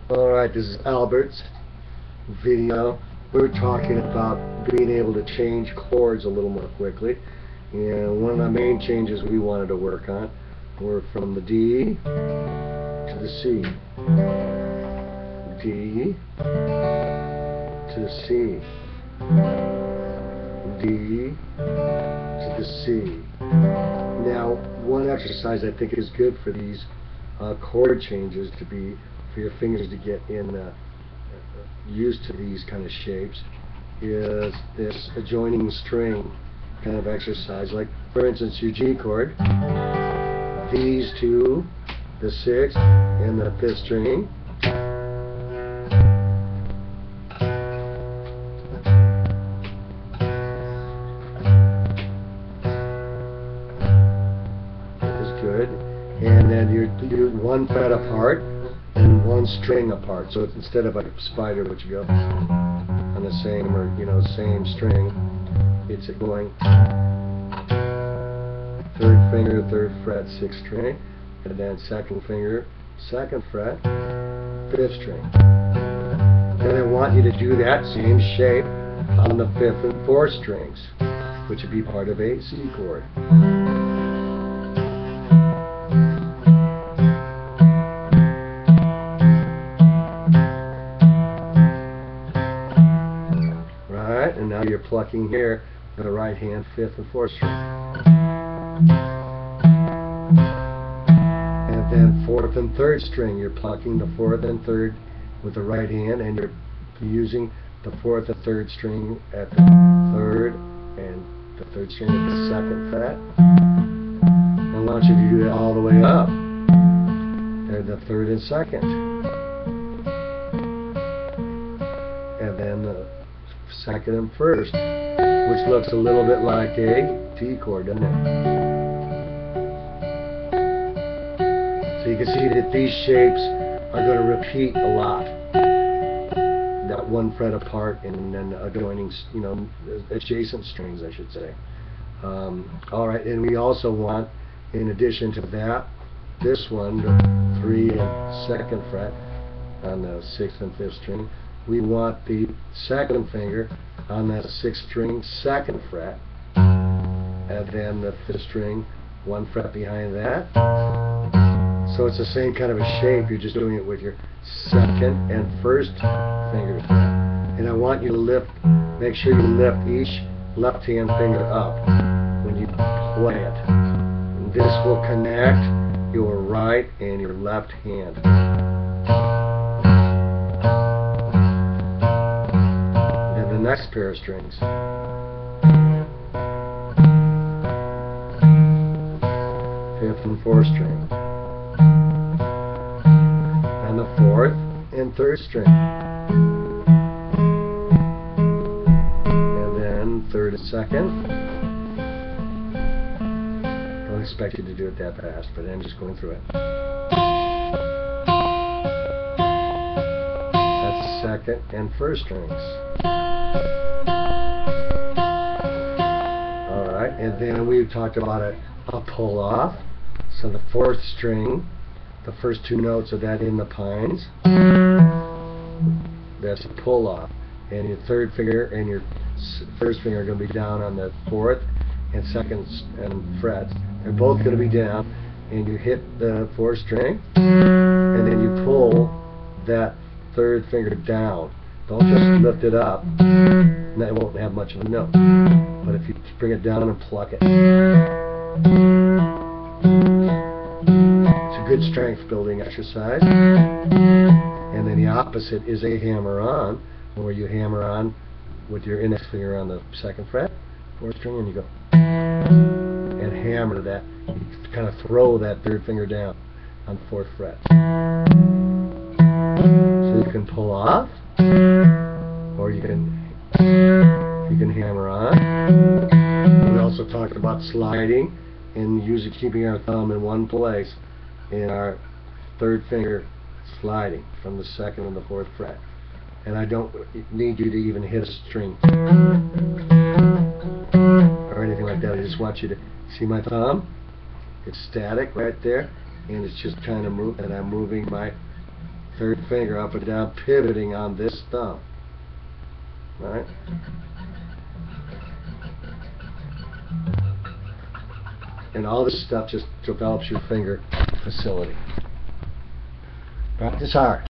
Alright, this is Albert's video. We're talking about being able to change chords a little more quickly. And one of the main changes we wanted to work on were from the D to the C. D to the C. D to the C. Now, one exercise I think is good for these chord changes to be for your fingers to get in used to these kind of shapes is this adjoining string kind of exercise. Like, for instance, your G chord, these two, the 6th and the 5th string, is good. And then you're 1 fret apart and 1 string apart. So it's instead of a spider, which you go on the same same string, it's going 3rd finger, 3rd fret, 6th string, and then 2nd finger, 2nd fret, 5th string. Then I want you to do that same shape on the 5th and 4th strings, which would be part of a C chord. And now you're plucking here the right hand 5th and 4th string. And then 4th and 3rd string, you're plucking the 4th and 3rd with the right hand, and you're using the 4th and 3rd string at the 3rd and the 3rd string at the 2nd fret. I want you to do that all the way up. They're the 3rd and 2nd. And then the 2nd and 1st, which looks a little bit like a D chord, doesn't it? So you can see that these shapes are going to repeat a lot. That 1 fret apart and then adjoining, adjacent strings, I should say. Alright, and we also want, in addition to that, this one, the 3 and 2nd fret on the 6th and 5th string. We want the 2nd finger on that 6th string, 2nd fret, and then the 5th string, 1 fret behind that. So it's the same kind of a shape, you're just doing it with your 2nd and 1st fingers. And I want you to lift, make sure you lift each left hand finger up when you play it. And this will connect your right and your left hand. Next pair of strings. 5th and 4th string. And the 4th and 3rd string. And then 3rd and 2nd. Don't expect you to do it that fast, but I'm just going through it. That's 2nd and 1st strings. Alright, and then we talked about a pull off. So the 4th string, the first 2 notes of that in the pines, that's a pull off. And your 3rd finger and your 1st finger are going to be down on the 4th and 2nd and frets. They're both going to be down, and you hit the 4th string, and then you pull that 3rd finger down. Don't just lift it up, and that won't have much of a note. But if you bring it down and pluck it, it's a good strength building exercise. And then the opposite is a hammer on, where you hammer on with your index finger on the 2nd fret, 4th string, and you go and hammer that. You kind of throw that 3rd finger down on 4th fret. So you can pull off, or you can hammer on. We also talked about sliding and keeping our thumb in one place in our 3rd finger, sliding from the 2nd and the 4th fret. And I don't need you to even hit a string or anything like that. I just want you to see my thumb. It's static right there, and it's just kind of moving, and I'm moving my Third finger up and down, pivoting on this thumb. Right? And all this stuff just develops your finger facility. Practice hard.